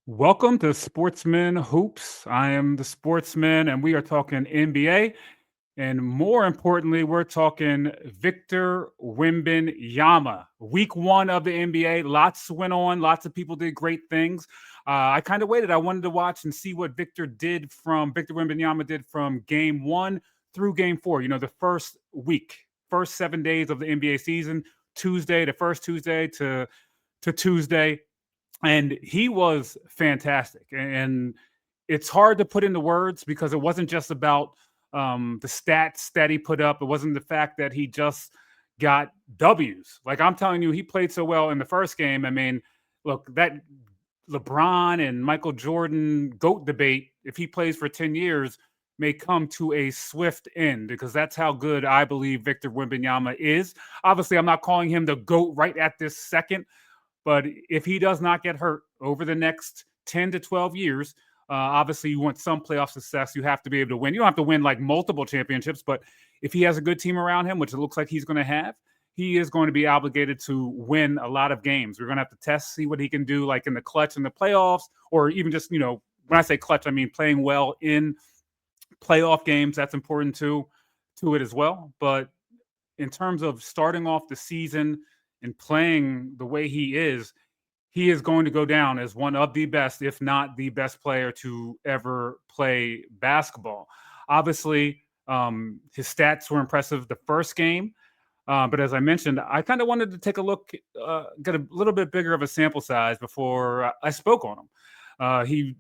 Welcome to Sportsmen Hoops. I am the sportsman, and we are talking NBA. And more importantly, we're talking Victor Wembanyama. Week one of the NBA. Lots went on. Lots of people did great things. I kind of waited. I wanted to watch and see what Victor Wembanyama did from game one through game four. The first week, first 7 days of the NBA season, the first Tuesday to Tuesday, and he was fantastic. And it's hard to put into words because it wasn't just about the stats that he put up. It wasn't the fact that he just got W's. Like I'm telling you, he played so well in the first game. I mean, look, that LeBron and Michael Jordan GOAT debate, if he plays for 10 years, may come to a swift end because that's how good I believe Victor Wembanyama is. Obviously, I'm not calling him the GOAT right at this second, but if he does not get hurt over the next 10 to 12 years, obviously you want some playoff success. You have to be able to win. You don't have to win like multiple championships, but if he has a good team around him, which it looks like he's going to have, he is going to be obligated to win a lot of games. We're going to have to see what he can do, like in the clutch in the playoffs, or even just, when I say clutch, I mean playing well in playoff games. That's important to it as well. But in terms of starting off the season and playing the way he is going to go down as one of the best, if not the best player to ever play basketball. Obviously, his stats were impressive the first game. But as I mentioned, I kind of wanted to take a look, get a little bit bigger of a sample size before I spoke on him. He's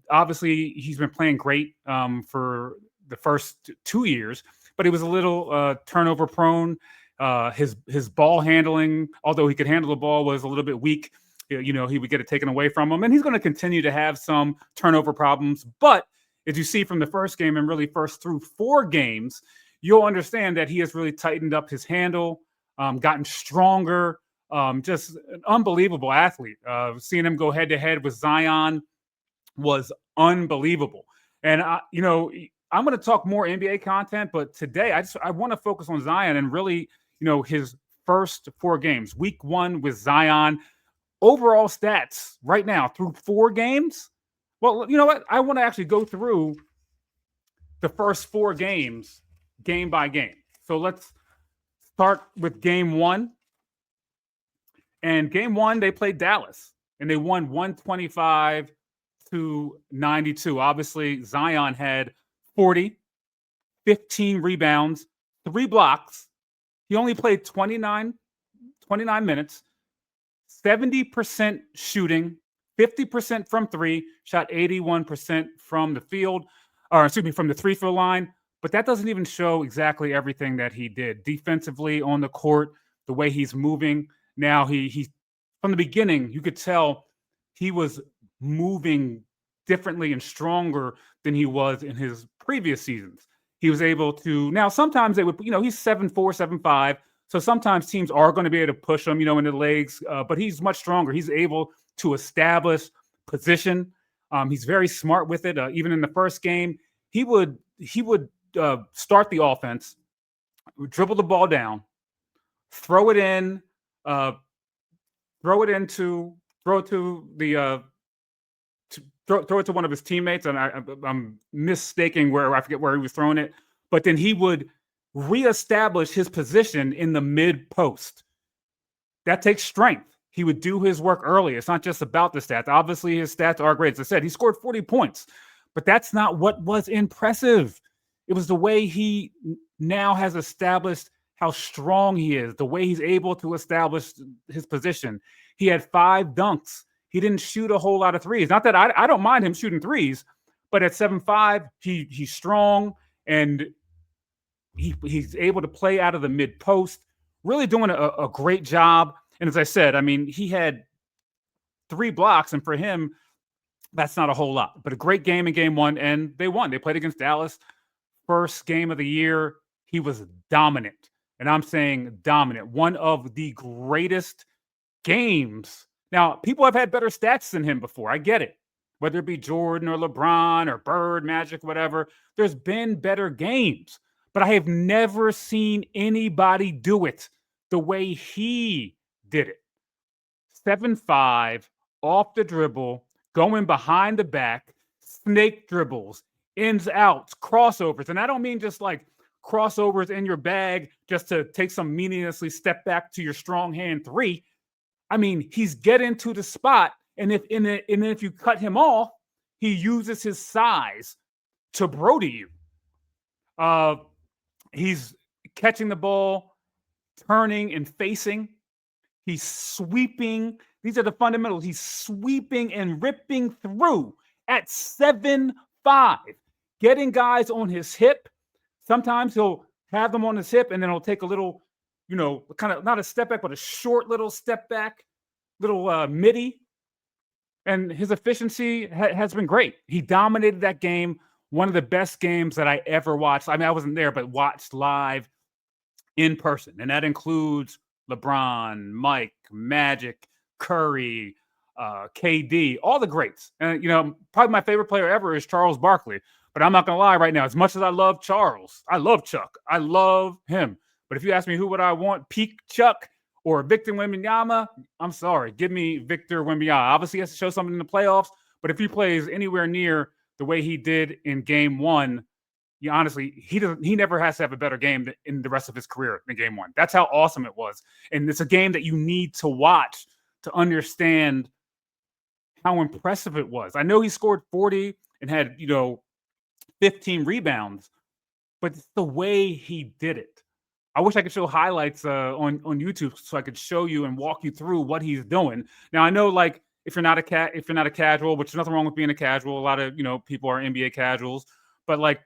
been playing great for the first 2 years, but he was a little turnover prone. His ball handling, although he could handle the ball, was a little bit weak. He would get it taken away from him, and he's going to continue to have some turnover problems. But as you see from the first game and really first through 4 games, you'll understand that he has really tightened up his handle, gotten stronger, just an unbelievable athlete. Seeing him go head to head with Zion was unbelievable. And I'm going to talk more NBA content, but today I want to focus on Zion and really, his first 4 games. Week one with Zion, overall stats right now through 4 games. Well, you know what? I want to actually go through the first 4 games, game by game. So let's start with game one. And game one, they played Dallas and they won 125-92. Obviously, Zion had 40, 15 rebounds, 3 blocks. He only played 29 minutes, 70% shooting, 50% from three, shot 81% from the field, or excuse me, from the 3 throw line. But that doesn't even show exactly everything that he did defensively on the court, the way he's moving. Now he from the beginning, you could tell he was moving differently and stronger than he was in his previous seasons. He was able to, now sometimes they would, he's 7'4", 7'5". So sometimes teams are going to be able to push him, in the legs, but he's much stronger. He's able to establish position. He's very smart with it. Even in the first game, he would start the offense, dribble the ball down, throw it in, uh, throw it to the throw it to one of his teammates, and I'm mistaking where, I forget where he was throwing it, but then he would reestablish his position in the mid post. That takes strength. He would do his work early. It's not just about the stats. Obviously, his stats are great. As I said, he scored 40 points, but that's not what was impressive. It was the way he now has established how strong he is, the way he's able to establish his position. He had 5 dunks. He didn't shoot a whole lot of threes. Not that I don't mind him shooting threes, but at 7'5", he's strong, and he's able to play out of the mid post, really doing a great job. And as I said, I mean, he had 3 blocks, and for him, that's not a whole lot. But a great game in game one, and they won. They played against Dallas. First game of the year, he was dominant. And I'm saying dominant. One of the greatest games. Now, people have had better stats than him before. I get it. Whether it be Jordan or LeBron or Bird, Magic, whatever, there's been better games. But I have never seen anybody do it the way he did it. 7'5", off the dribble, going behind the back, snake dribbles, ins, outs, crossovers. And I don't mean just like crossovers in your bag just to take some meaninglessly step back to your strong hand three. I mean, he's getting to the spot, and if you cut him off, he uses his size to Brody you. He's catching the ball, turning and facing. He's sweeping. These are the fundamentals. He's sweeping and ripping through at 7'5", getting guys on his hip. Sometimes he'll have them on his hip, and then he'll take a little, kind of not a step back, but a short little step back, little midi. And his efficiency has been great. He dominated that game. One of the best games that I ever watched. I mean, I wasn't there, but watched live in person. And that includes LeBron, Mike, Magic, Curry, KD, all the greats. And, probably my favorite player ever is Charles Barkley. But I'm not going to lie right now. As much as I love Charles, I love Chuck. I love him. But if you ask me who would I want, peak Chuck or Victor Wembanyama, I'm sorry. Give me Victor Wembanyama. Obviously, he has to show something in the playoffs. But if he plays anywhere near the way he did in game one, honestly, he never has to have a better game in the rest of his career than game one. That's how awesome it was. And it's a game that you need to watch to understand how impressive it was. I know he scored 40 and had, 15 rebounds, but it's the way he did it. I wish I could show highlights on YouTube so I could show you and walk you through what he's doing. Now I know, like, if you're not a casual, which is nothing wrong with being a casual. A lot of people are NBA casuals, but like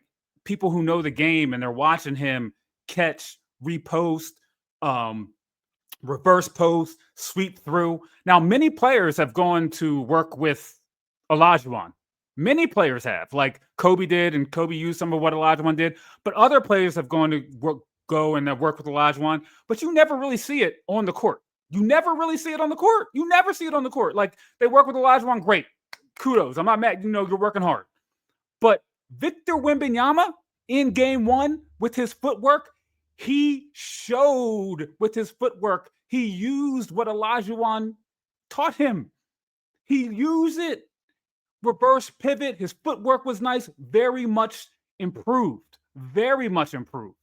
people who know the game and they're watching him catch, repost, reverse post, sweep through. Now many players have gone to work with Olajuwon. Many players have, like Kobe did, and Kobe used some of what Olajuwon did. But other players have gone to go and work with Olajuwon, but you never really see it on the court. You never really see it on the court. You never see it on the court. Like, they work with Olajuwon, great. Kudos. I'm not mad. You're working hard. But Victor Wembanyama in game one with his footwork, he showed with his footwork. He used what Olajuwon taught him. He used it. Reverse pivot. His footwork was nice. Very much improved. Very much improved.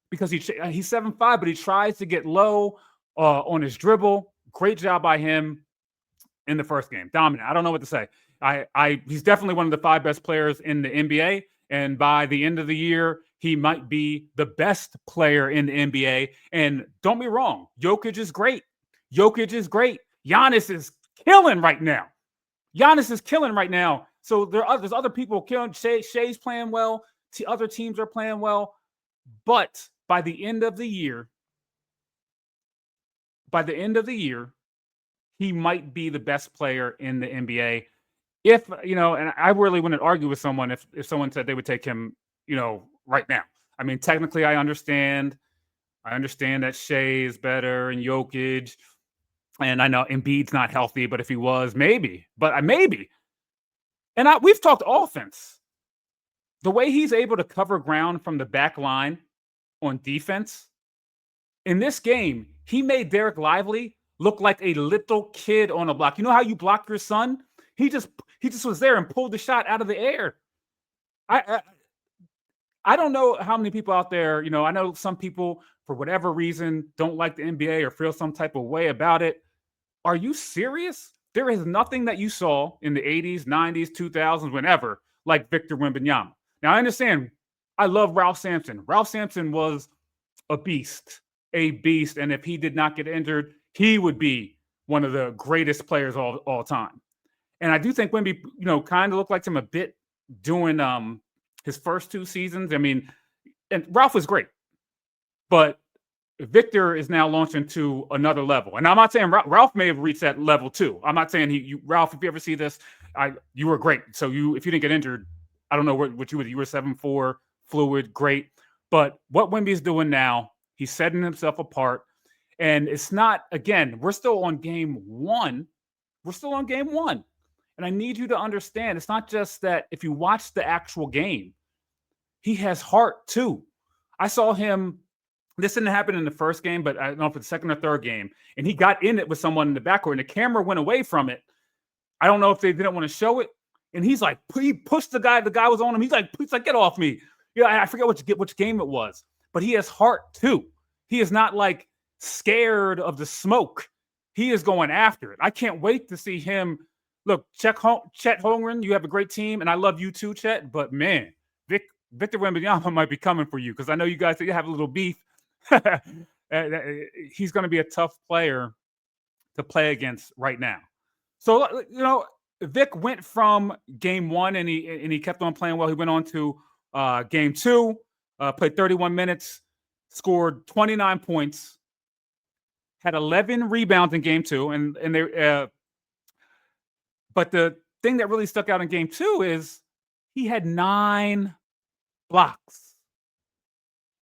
Because he's 7'5", but he tries to get low on his dribble. Great job by him in the first game. Dominant. I don't know what to say. He's definitely one of the 5 best players in the NBA. And by the end of the year, he might be the best player in the NBA. And don't be wrong, Jokic is great. Jokic is great. Giannis is killing right now. So there's other people killing. Shea's playing well. Other teams are playing well. But by the end of the year, he might be the best player in the NBA. If, and I really wouldn't argue with someone if someone said they would take him, right now. I mean, technically, I understand that Shea is better and Jokic, and I know Embiid's not healthy, but if he was, maybe. But maybe. And we've talked offense. The way he's able to cover ground from the back line on defense, in this game, he made Derek Lively look like a little kid on a block. You know how you block your son? He just was there and pulled the shot out of the air. I don't know how many people out there, I know some people, for whatever reason, don't like the NBA or feel some type of way about it. Are you serious? There is nothing that you saw in the 80s, 90s, 2000s, whenever, like Victor Wembanyama. Now, I understand. I love Ralph Sampson. Ralph Sampson was a beast. And if he did not get injured, he would be one of the greatest players all time. And I do think Wemby, kind of looked like him a bit doing his first 2 seasons. I mean, and Ralph was great, but Victor is now launching to another level. And I'm not saying Ralph may have reached that level too. I'm not saying Ralph, if you ever see this, you were great. So if you didn't get injured, I don't know what you were. You were 7'4", fluid, great. But what Wemby's doing now, he's setting himself apart. And it's not, again, we're still on game one. And I need you to understand, it's not just that if you watch the actual game, he has heart too. I saw him, this didn't happen in the first game, but I don't know if it's the second or third game, and he got in it with someone in the backcourt, and the camera went away from it. I don't know if they didn't want to show it. And he's like, he pushed the guy. The guy was on him. He's like, get off me. Yeah, I forget which game it was. But he has heart too. He is not like scared of the smoke. He is going after it. I can't wait to see him. Look, Chet Holmgren, you have a great team, and I love you too, Chet. But man, Victor Wembanyama might be coming for you because I know you guys have a little beef. He's going to be a tough player to play against right now. So, Vic went from game one and he kept on playing well. He went on to game two, played 31 minutes, scored 29 points, had 11 rebounds in game two, and they. But the thing that really stuck out in game two is he had 9 blocks.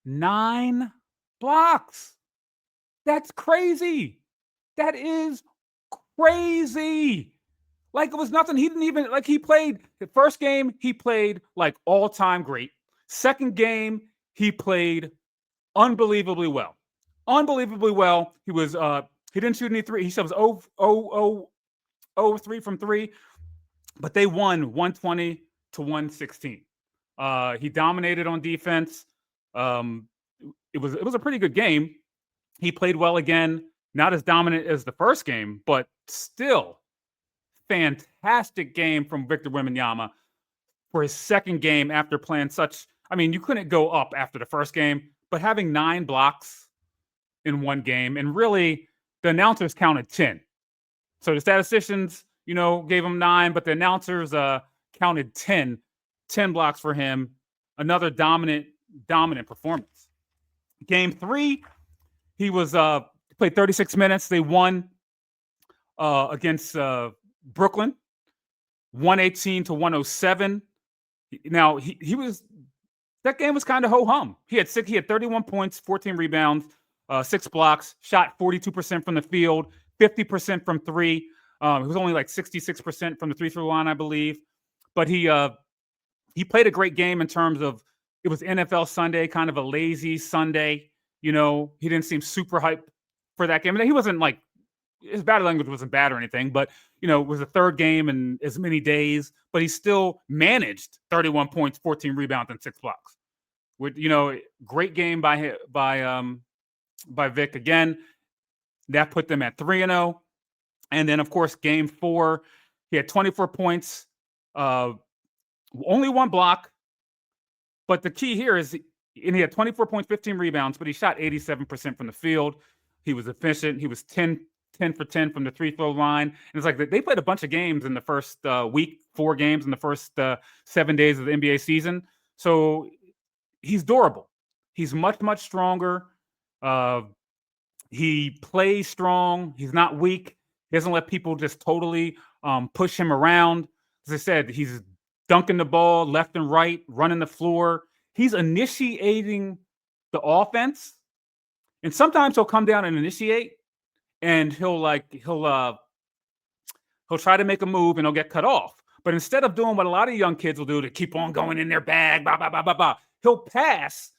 9 blocks. That's crazy. That is crazy. Like it was nothing. He didn't even he played the first game. He played like all-time great. Second game, he played unbelievably well. Unbelievably well. He was he didn't shoot any three. He was 0-3 from 3, but they won 120 to 116. He dominated on defense. It was a pretty good game. He played well again. Not as dominant as the first game, but still fantastic game from Victor Wembanyama for his second game after playing such. I mean, you couldn't go up after the first game, but having 9 blocks in one game, and really the announcers counted 10. So the statisticians, gave him 9, but the announcers counted 10 blocks for him. Another dominant performance. Game 3, he was played 36 minutes. They won against Brooklyn, 118 to 107. Now he was that game was kind of ho hum. He had 31 points, 14 rebounds, 6 blocks, shot 42% from the field, 50% from 3. It was only like 66% from the 3-throw line, I believe. But he played a great game in terms of it was NFL Sunday, kind of a lazy Sunday. He didn't seem super hyped for that game. And he wasn't like his body language wasn't bad or anything, but it was the third game in as many days. But he still managed 31 points, 14 rebounds, and 6 blocks. With great game by Vic again. That put them at 3-0. And then, of course, game 4, he had 24 points, only 1 block. But the key here is, and he had 24 points, 15 rebounds, but he shot 87% from the field. He was efficient. He was 10 for 10 from the 3-throw line. And it's like they played a bunch of games in the first week, 4 games in the first 7 days of the NBA season. So he's durable. He's much, much stronger. He plays strong. He's not weak. He doesn't let people just totally push him around. As I said, he's dunking the ball left and right, running the floor. He's initiating the offense. And sometimes he'll come down and initiate, and he'll try to make a move and he'll get cut off. But instead of doing what a lot of young kids will do to keep on going in their bag, he'll pass,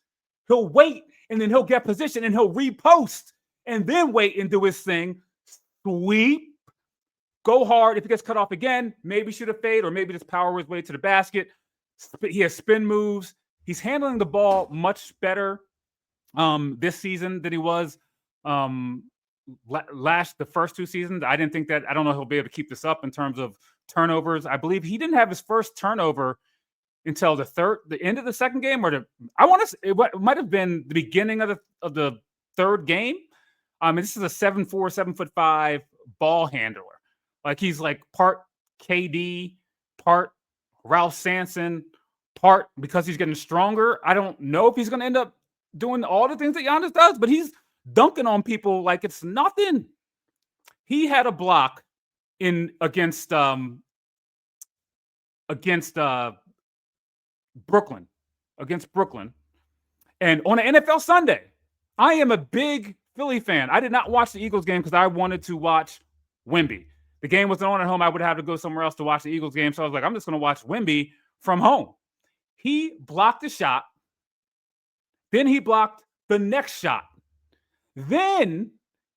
he'll wait, and then he'll get position and he'll repost and then wait and do his thing. Sweep, go hard. If he gets cut off again, maybe shoot a fade or maybe just power his way to the basket. He has spin moves. He's handling the ball much better this season than he was the first 2 seasons. I didn't think that. I don't know if he'll be able to keep this up in terms of turnovers. I believe he didn't have his first turnover until the end of the second game, or it might have been the beginning of the third game. This is a 7'4", 7'5" ball handler. Like he's like part KD, part Ralph Sampson, part because he's getting stronger. I don't know if he's going to end up doing all the things that Giannis does, but he's dunking on people like it's nothing. He had a block against Brooklyn, and on an NFL Sunday. I am a big Philly fan. I did not watch the Eagles game because I wanted to watch Wemby. The game wasn't on at home. I would have to go somewhere else to watch the Eagles game. So I was like, I'm just going to watch Wemby from home. He blocked the shot. Then he blocked the next shot. Then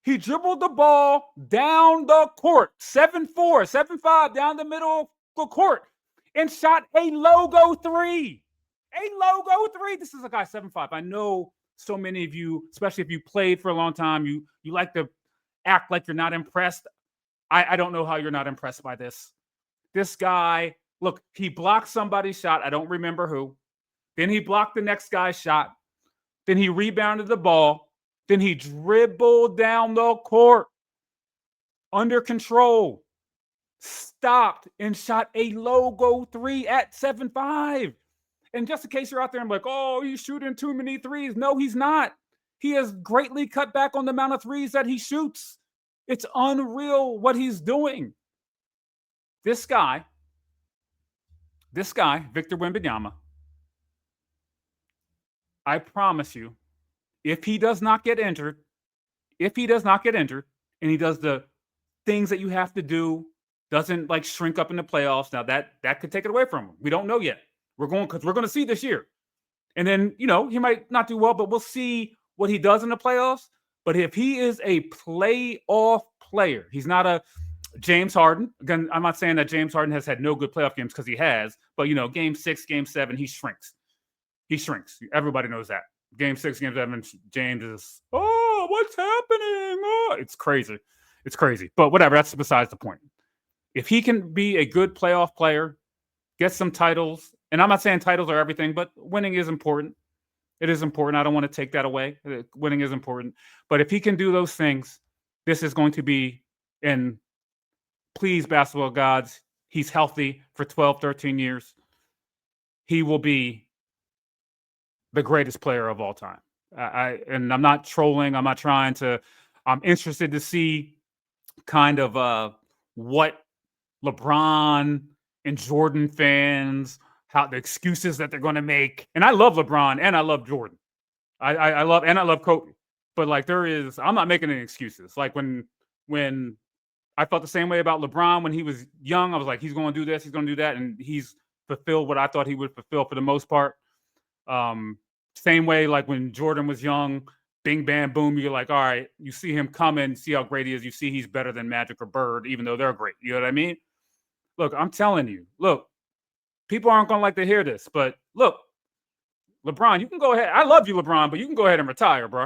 He dribbled the ball down the court, 7-4, 7-5, down the middle of the court, and shot a logo three. A logo three. This is a guy 7'5". I know so many of you, especially if you played for a long time, you like to act like you're not impressed. I don't know how you're not impressed by this. This guy, look, he blocked somebody's shot. I don't remember who. Then he blocked the next guy's shot. Then he rebounded the ball. Then he dribbled down the court under control, stopped, and shot a logo three at 7'5". And just in case you're out there and like, oh, he's shooting too many threes. No, he's not. He has greatly cut back on the amount of threes that he shoots. It's unreal what he's doing. This guy, Victor Wembanyama, I promise you, if he does not get injured, and he does the things that you have to do, doesn't like shrink up in the playoffs, now that could take it away from him. We don't know yet. We're going to see this year. And then, he might not do well, but we'll see what he does in the playoffs. But if he is a playoff player, he's not a James Harden. Again, I'm not saying that James Harden has had no good playoff games, because he has. But, game 6, game 7, he shrinks. Everybody knows that. Game 6, game 7, James is, oh, what's happening? Oh, it's crazy. But whatever, that's besides the point. If he can be a good playoff player, get some titles, and I'm not saying titles are everything, but winning is important. It is important. I don't want to take that away. Winning is important. But if he can do those things, this is going to be, and please, basketball gods, he's healthy for 12, 13 years. He will be the greatest player of all time. And I'm not trolling. I'm not trying to. I'm interested to see kind of what LeBron and Jordan fans, how the excuses that they're going to make. And I love LeBron and I love Jordan. I love Kobe. But like I'm not making any excuses. Like when I felt the same way about LeBron when he was young, I was like, he's going to do this, he's going to do that, and he's fulfilled what I thought he would fulfill for the most part. Same way, like when Jordan was young, bing, bam, boom, you're like, all right, you see him coming, see how great he is. You see he's better than Magic or Bird, even though they're great. You know what I mean? Look, I'm telling you, people aren't going to like to hear this, but look, LeBron, you can go ahead. I love you, LeBron, but you can go ahead and retire, bro.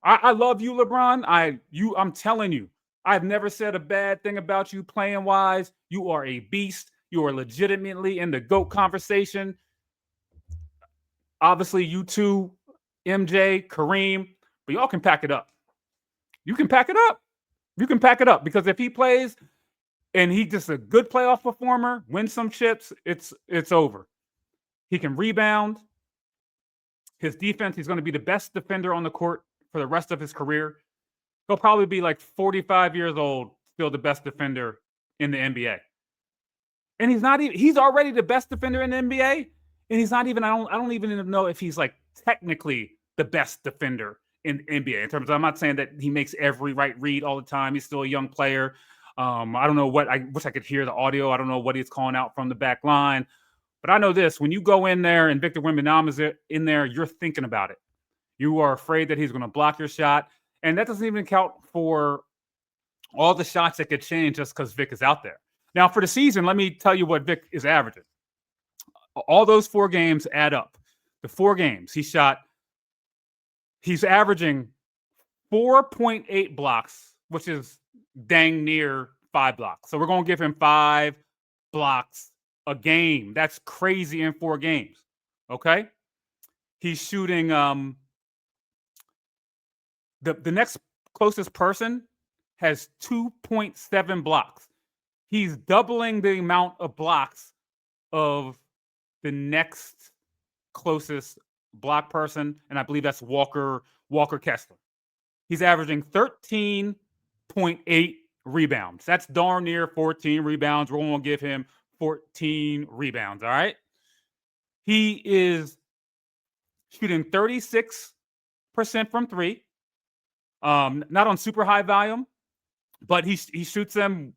I love you, LeBron. I'm telling you, I've never said a bad thing about you playing wise. You are a beast. You are legitimately in the GOAT conversation. Obviously, you too, MJ, Kareem, but y'all can pack it up. You can pack it up. Because if he plays and he's just a good playoff performer, win some chips, it's over. He can rebound. His defense, he's going to be the best defender on the court for the rest of his career. He'll probably be like 45 years old, still the best defender in the NBA. And he's already the best defender in the NBA. And he's not even, I don't even know if he's like technically the best defender in the NBA. In terms of, I'm not saying that he makes every right read all the time. He's still a young player. I don't know I wish I could hear the audio. I don't know what he's calling out from the back line. But I know this, when you go in there and Victor Wembanyama is in there, you're thinking about it. You are afraid that he's going to block your shot. And that doesn't even count for all the shots that get changed just because Vic is out there. Now, for the season, let me tell you what Vic is averaging. All those 4 games add up. The 4 games he's averaging 4.8 blocks, which is dang near 5 blocks. So we're going to give him 5 blocks a game. That's crazy in 4 games. Okay? He's shooting the next closest person has 2.7 blocks. He's doubling the amount of blocks of the next closest block person, and I believe that's Walker Kessler. He's averaging 13.8 rebounds. That's darn near 14 rebounds. We're going to give him 14 rebounds, all right? He is shooting 36% from 3. Not on super high volume, but he shoots them,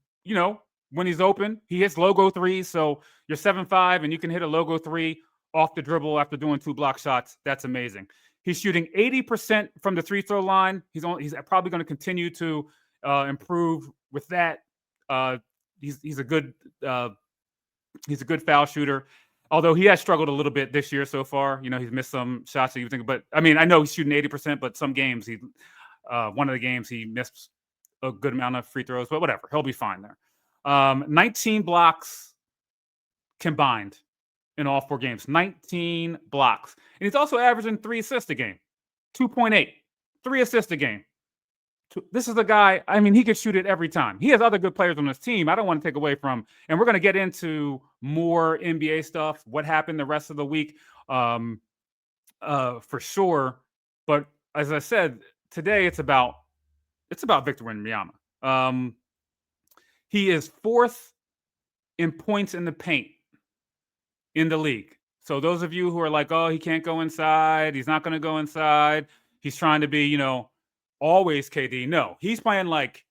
when he's open. He hits logo 3s, so you're 7'5", and you can hit a logo 3 off the dribble after doing 2 block shots. That's amazing. He's shooting 80% from the free throw line. He's probably going to continue to improve with that. He's a good foul shooter. Although he has struggled a little bit this year so far. He's missed some shots that you think, but I mean, I know he's shooting 80%, but some games one of the games he missed a good amount of free throws, but whatever, he'll be fine there. 19 blocks combined in all 4 games, 19 blocks. And he's also averaging 3 assists a game, 2.8, 3 assists a game. This is a guy, I mean, he could shoot it every time. He has other good players on his team. I don't want to take away from, and we're going to get into more NBA stuff, what happened the rest of the week, for sure. But as I said, today it's about Victor Wembanyama. He is 4th in points in the paint in the league. So those of you who are like, oh, he can't go inside, he's not going to go inside, he's trying to be, always KD. No, he's playing like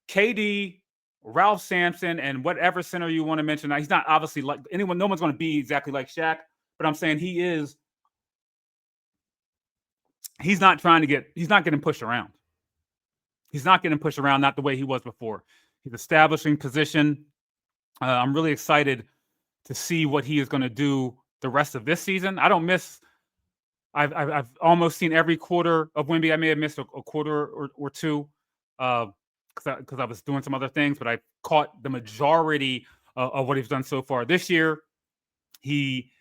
KD, Ralph Sampson, and whatever center you want to mention. Now, he's not obviously like anyone. No one's going to be exactly like Shaq, but I'm saying he's not getting pushed around. He's not getting pushed around, not the way he was before. He's establishing position. I'm really excited to see what he is going to do the rest of this season. I don't miss. I've almost seen every quarter of Wemby. I may have missed a quarter or two because I was doing some other things, but I caught the majority of what he's done so far this year. He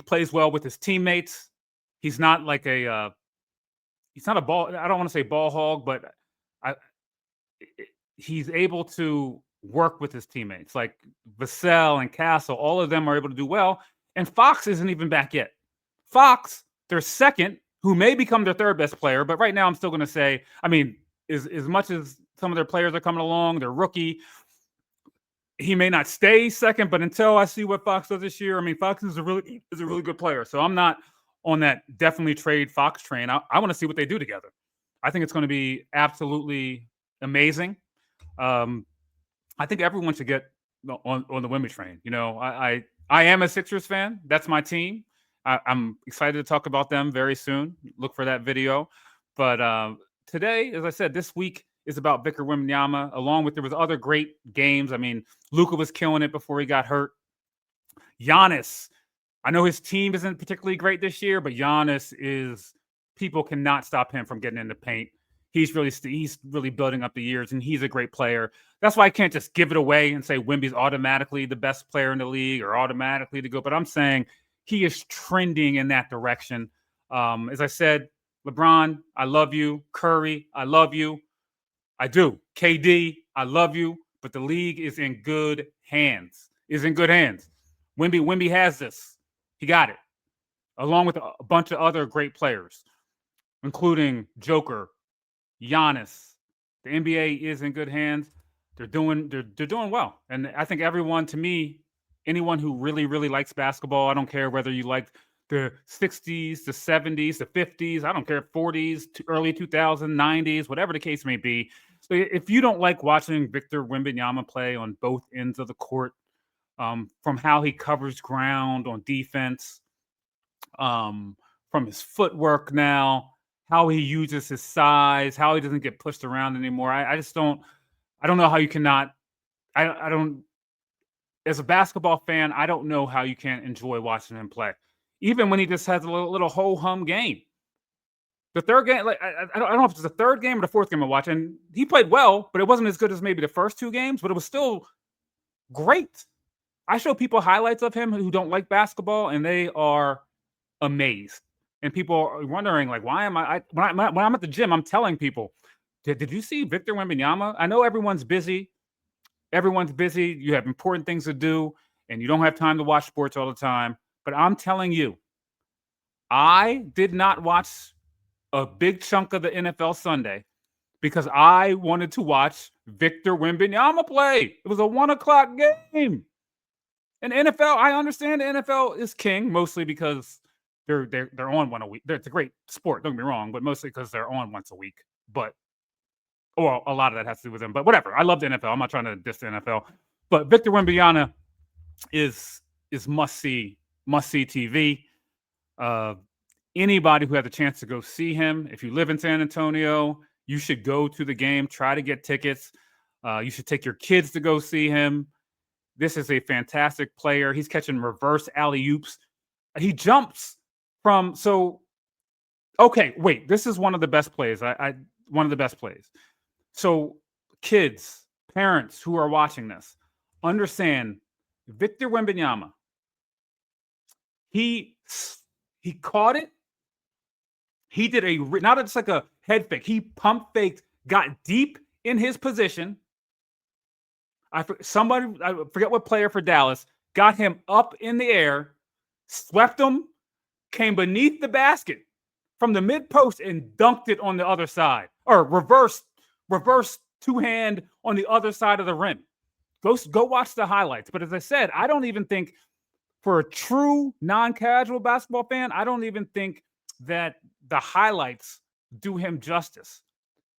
plays well with his teammates. He's not like he's not a ball. I don't want to say ball hog, but he's able to work with his teammates. Like Vassell and Castle, all of them are able to do well. And Fox isn't even back yet. Fox, their second, who may become their 3rd best player, but right now I'm still going to say, I mean, as much as some of their players are coming along, they're rookie, he may not stay second, but until I see what Fox does this year, I mean, Fox is a really good player. So I'm not on that definitely trade Fox train. I want to see what they do together. I think it's going to be absolutely amazing. I think everyone should get on the Wemby train. I am a Sixers fan. That's my team. I'm excited to talk about them very soon. Look for that video. But today, as I said, this week is about Victor Wembanyama, along with there was other great games. I mean, Luka was killing it before he got hurt. Giannis, I know his team isn't particularly great this year, but Giannis people cannot stop him from getting in the paint. He's really building up the years, and he's a great player. That's why I can't just give it away and say Wemby's automatically the best player in the league or automatically to go. But I'm saying he is trending in that direction. As I said, LeBron, I love you. Curry, I love you. I do. KD, I love you. But the league is in good hands. Wemby has this. He got it. Along with a bunch of other great players, including Joker, Giannis. The NBA is in good hands. They're doing well. And I think everyone, to me, anyone who really, really likes basketball, I don't care whether you like the 60s, the 70s, the 50s, I don't care, 40s, early 2000s, 90s, whatever the case may be. So if you don't like watching Victor Wembanyama play on both ends of the court, from how he covers ground on defense, from his footwork now, how he uses his size, how he doesn't get pushed around anymore. I don't know how you cannot, I don't, as a basketball fan, I don't know how you can't enjoy watching him play. Even when he just has a little ho-hum game. The third game, like I don't know if it's the third game or the fourth game I'm watching. He played well, but it wasn't as good as maybe the first 2 games, but it was still great. I show people highlights of him who don't like basketball, and they are amazed. And people are wondering, like, why am when I'm at the gym, I'm telling people, did you see Victor Wembanyama? I know everyone's busy. You have important things to do, and you don't have time to watch sports all the time. But I'm telling you, I did not watch a big chunk of the NFL Sunday because I wanted to watch Victor Wembanyama play. It was a 1:00 game. And NFL, I understand the NFL is king, mostly because they're on one a week. It's a great sport, don't get me wrong, but mostly because they're on once a week. But well, a lot of that has to do with them. But whatever. I love the NFL. I'm not trying to diss the NFL. But Victor Wembanyama is must see TV. Anybody who had the chance to go see him, if you live in San Antonio, you should go to the game, try to get tickets. You should take your kids to go see him. This is a fantastic player. He's catching reverse alley-oops. He jumps from okay, wait, this is one of the best plays. One of the best plays. So kids, parents who are watching this, understand Victor Wembanyama. He caught it. He did not just like a head fake. He pump faked, got deep in his position. I forget what player for Dallas, got him up in the air, swept him, came beneath the basket from the mid post and dunked it on the other side, or reverse two-hand on the other side of the rim. Go watch the highlights. But as I said, I don't even think, for a true non-casual basketball fan, I don't even think that the highlights do him justice.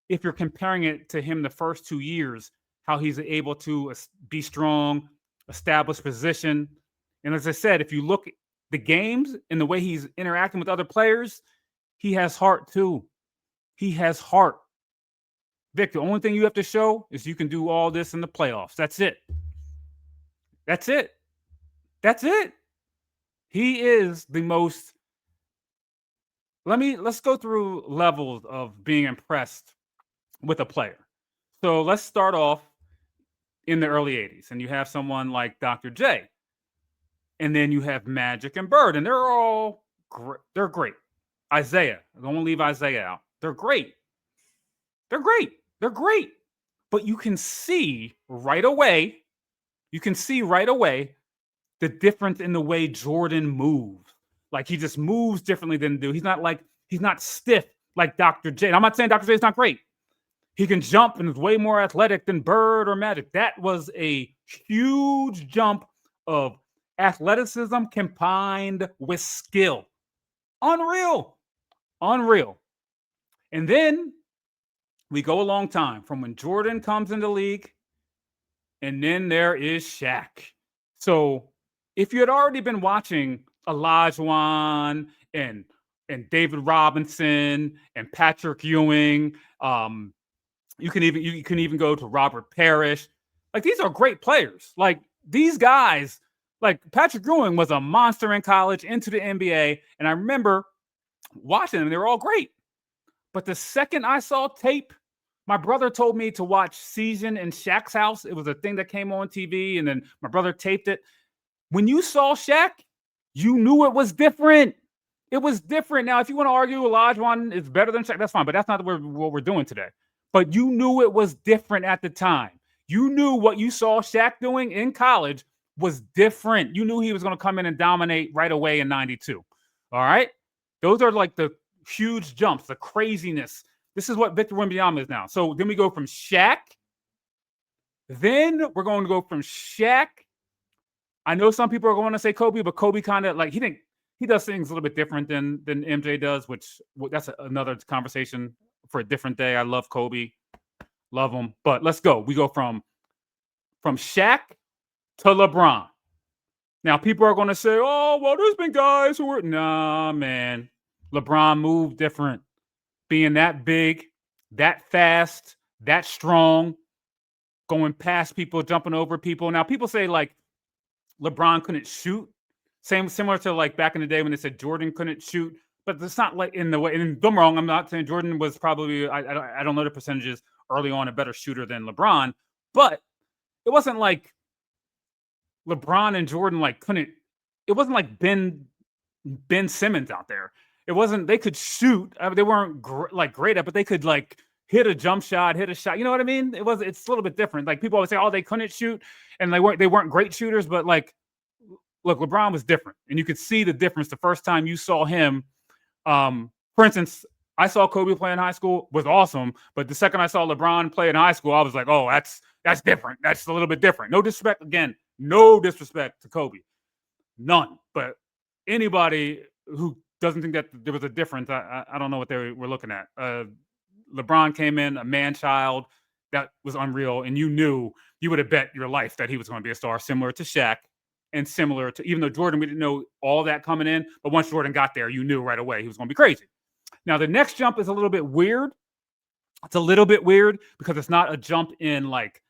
If you're comparing it to him the first 2 years, how he's able to be strong, establish position. And as I said, if you look at the games and the way he's interacting with other players, he has heart too. He has heart. Vic, the only thing you have to show is you can do all this in the playoffs. That's it. That's it. That's it. He is the most. Let's go through levels of being impressed with a player. So let's start off in the early 80s, and you have someone like Dr. J. And then you have Magic and Bird, and they're all they're great. Isaiah, don't leave Isaiah out. They're great. They're great. They're great. But you can see right away the difference in the way Jordan moves. Like, he just moves differently than do. He's not stiff like Dr. J. And I'm not saying Dr. J is not great. He can jump and is way more athletic than Bird or Magic. That was a huge jump of athleticism combined with skill. Unreal. And then we go a long time from when Jordan comes into the league, and then there is Shaq. So if you had already been watching Olajuwon and David Robinson and Patrick Ewing, you can even go to Robert Parrish. Like, these are great players. Like, these guys, like Patrick Ewing was a monster in college, into the NBA, and I remember watching them. They were all great. But the second I saw tape, my brother told me to watch Season in Shaq's house. It was a thing that came on TV, and then my brother taped it. When you saw Shaq, you knew it was different. It was different. Now, if you want to argue Olajuwon is better than Shaq, that's fine, but that's not what we're doing today. But you knew it was different at the time. You knew what you saw Shaq doing in college was different. You knew he was going to come in and dominate right away in 92. All right? Those are like the huge jumps, the craziness. This is what Victor Wembanyama is now. So then we go from Shaq. Then we're going to go from Shaq. I know some people are going to say Kobe, but Kobe kind of like, he does things a little bit different than MJ does, which that's another conversation for a different day. I love Kobe. Love him. But let's go. We go from Shaq to LeBron. Now, people are going to say, oh, well, there's been guys who were... Nah, man. LeBron moved different. Being that big, that fast, that strong, going past people, jumping over people. Now, people say, like, LeBron couldn't shoot. Similar to, like, back in the day when they said Jordan couldn't shoot. But it's not like in the way... And I'm wrong. I'm not saying Jordan was probably... I don't know the percentages early on, a better shooter than LeBron. But it wasn't like LeBron and Jordan like couldn't. It wasn't like Ben Simmons out there. It wasn't. They could shoot. They weren't great at, but they could like hit a jump shot, hit a shot. You know what I mean? It's a little bit different. Like, people always say, oh, they couldn't shoot, and they weren't great shooters. But like, look, LeBron was different, and you could see the difference the first time you saw him. For instance, I saw Kobe play in high school, was awesome. But the second I saw LeBron play in high school, I was like, oh, that's different. That's a little bit different. No disrespect, again, no disrespect to Kobe. None. But anybody who doesn't think that there was a difference, I don't know what they were looking at. LeBron came in, a man-child. That was unreal. And you would have bet your life that he was going to be a star, similar to Shaq. and similar to, even though Jordan, we didn't know all that coming in, but once Jordan got there, you knew right away he was going to be crazy. Now, the next jump is a little bit weird. It's a little bit weird because it's not a jump in like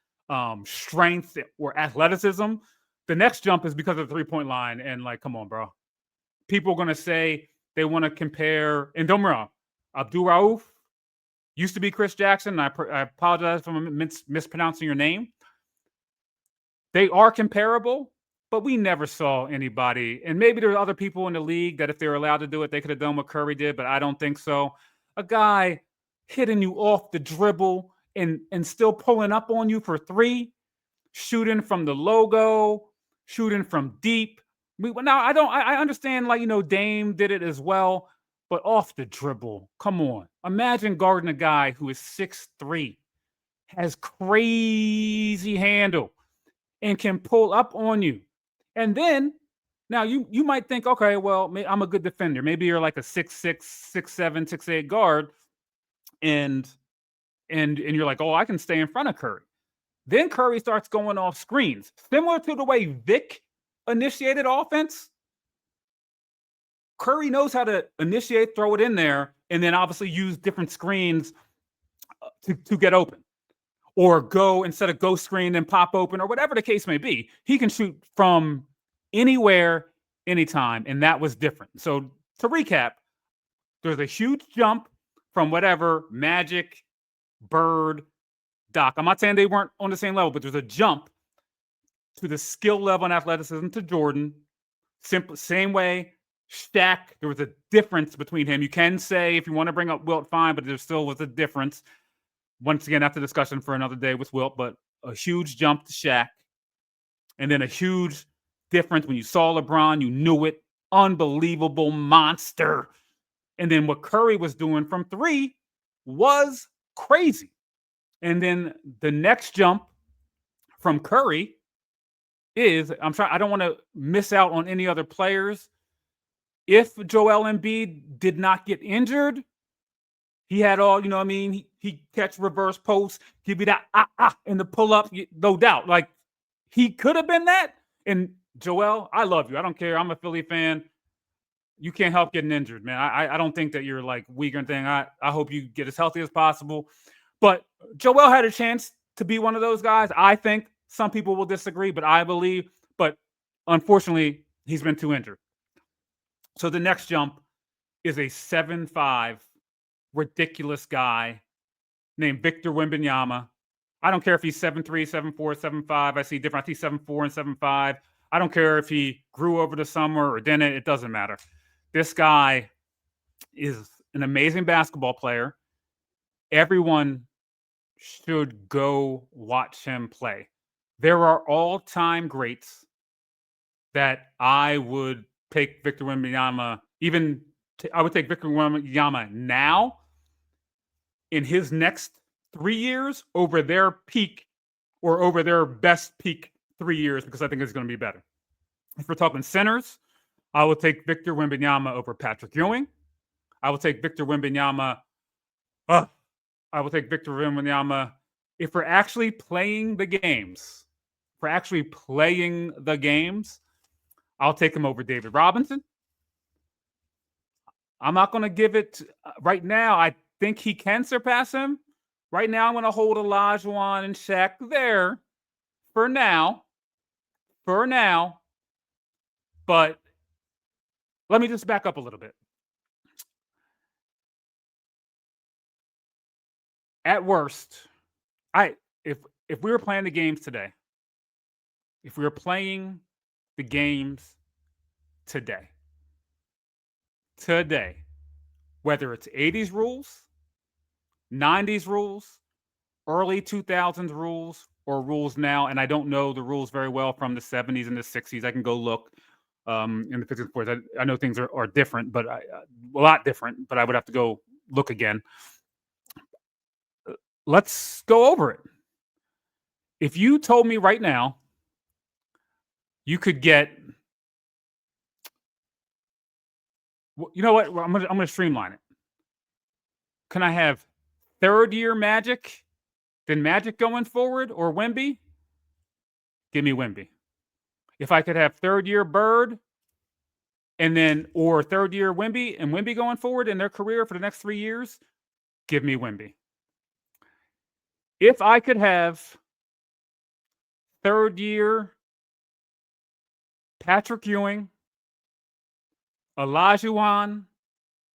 strength or athleticism. The next jump is because of the 3-point line. And like, come on, bro. People are going to say they want to compare, and don't get me wrong, Abdul Rauf used to be Chris Jackson. I apologize if I'm mispronouncing your name. They are comparable, but we never saw anybody. And maybe there are other people in the league that if they were allowed to do it, they could have done what Curry did, but I don't think so. A guy hitting you off the dribble and still pulling up on you for three, shooting from the logo, shooting from deep. I understand, like, Dame did it as well, but off the dribble, come on. Imagine guarding a guy who is 6'3", has crazy handle, and can pull up on you. And then, now you might think, okay, well, I'm a good defender. Maybe you're like a 6'6", 6'7", 6'8" guard, and you're like, oh, I can stay in front of Curry. Then Curry starts going off screens, similar to the way Vic initiated offense. Curry knows how to initiate, throw it in there, and then obviously use different screens to get open, or go instead of go screen and pop open, or whatever the case may be. He can shoot from anywhere, anytime, and that was different. So to recap, there's a huge jump from whatever Magic, Bird, Doc. I'm not saying they weren't on the same level, but there's a jump to the skill level and athleticism to Jordan. Same way, Shaq, there was a difference between him. You can say, if you want to bring up Wilt, fine, but there still was a difference. Once again, that's a discussion for another day with Wilt, but a huge jump to Shaq. And then a huge difference when you saw LeBron, you knew it. Unbelievable monster. And then what Curry was doing from three was crazy. And then the next jump from Curry is, I don't want to miss out on any other players. If Joel Embiid did not get injured, he had all, he catch reverse posts, give you that and the pull up, no doubt. Like, he could have been that. And Joel, I love you. I don't care. I'm a Philly fan. You can't help getting injured, man. I don't think that you're like weak or anything. I hope you get as healthy as possible. But Joel had a chance to be one of those guys. I think some people will disagree, but I believe. But unfortunately, he's been too injured. So the next jump is a 7'5", ridiculous guy named Victor Wembanyama. I don't care if he's 7'3", 7'4", 7'5". I see different. I see 7'4" and 7'5". I don't care if he grew over the summer or didn't. It doesn't matter. This guy is an amazing basketball player. Everyone should go watch him play. There are all-time greats that I would take Victor Wembanyama, I would take Victor Wembanyama now in his next 3 years over their peak, or over their best peak 3 years, because I think it's going to be better. If we're talking centers, I will take Victor Wembanyama over Patrick Ewing. I will take Victor Wembanyama. If we're actually playing the games, I'll take him over David Robinson. I'm not going to give it right now. I think he can surpass him. Right now, I'm going to hold Olajuwon and Shaq there for now. But let me just back up a little bit. At worst, if we were playing the games today, whether it's 80s rules, 90s rules, early 2000s rules, or rules now, and I don't know the rules very well from the 70s and the 60s. I can go look in the 50s and 40s. I know things are different, but a lot different, but I would have to go look again. Let's go over it. If you told me right now you could get, you know what? I'm gonna streamline it. Can I have third-year Magic, then Magic going forward, or Wemby? Give me Wemby. If I could have third-year Bird and then or third-year Wemby and Wemby going forward in their career for the next 3 years, give me Wemby. If I could have third-year Patrick Ewing, Olajuwon,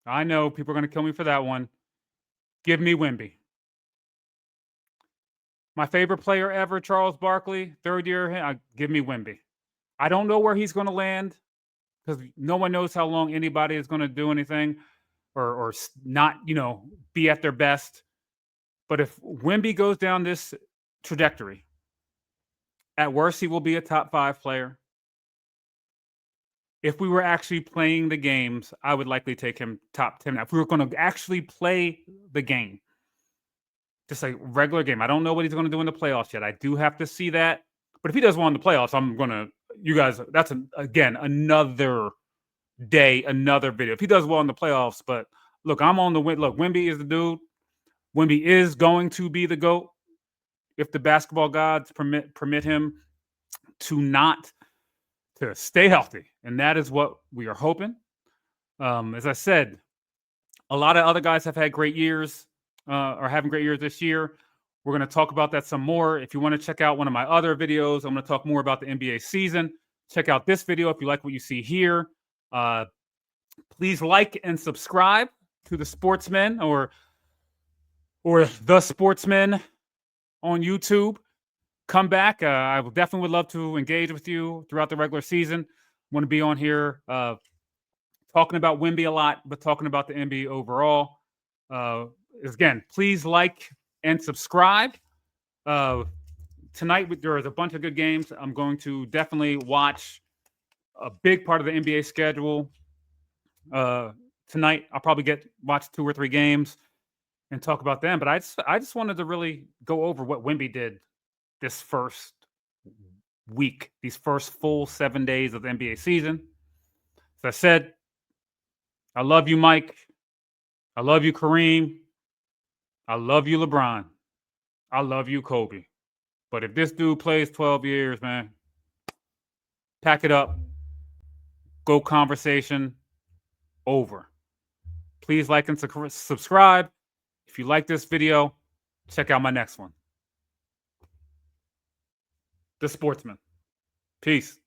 I know people are going to kill me for that one. Give me Wemby. My favorite player ever, Charles Barkley, third year, give me Wemby. I don't know where he's going to land because no one knows how long anybody is going to do anything or not, be at their best. But if Wemby goes down this trajectory, at worst, he will be a top 5 player. If we were actually playing the games, I would likely take him top 10. If we were going to actually play the game, just a regular game. I don't know what he's going to do in the playoffs yet. I do have to see that. But if he does well in the playoffs, I'm going to, you guys, that's, again, another day, another video. If he does well in the playoffs, but look, I'm on the win. Look, Wemby is the dude. Wemby is going to be the GOAT if the basketball gods permit him to stay healthy. And that is what we are hoping. As I said, a lot of other guys have had great years. Are having great years this year. We're going to talk about that some more. If you want to check out one of my other videos, I'm going to talk more about the NBA season. Check out this video if you like what you see here. Please like and subscribe to the Sportsmen or the Sportsmen on YouTube. Come back. I definitely would love to engage with you throughout the regular season. I want to be on here talking about Wemby a lot, but talking about the NBA overall. Again, please like and subscribe. Tonight, there is a bunch of good games. I'm going to definitely watch a big part of the NBA schedule. Tonight, I'll probably watch 2 or 3 games and talk about them. But I just wanted to really go over what Wemby did this first week, these first full 7 days of the NBA season. As I said, I love you, Mike. I love you, Kareem. I love you, LeBron. I love you, Kobe. But if this dude plays 12 years, man, pack it up. Go conversation over. Please like and subscribe. If you like this video, check out my next one. The Sportsman. Peace.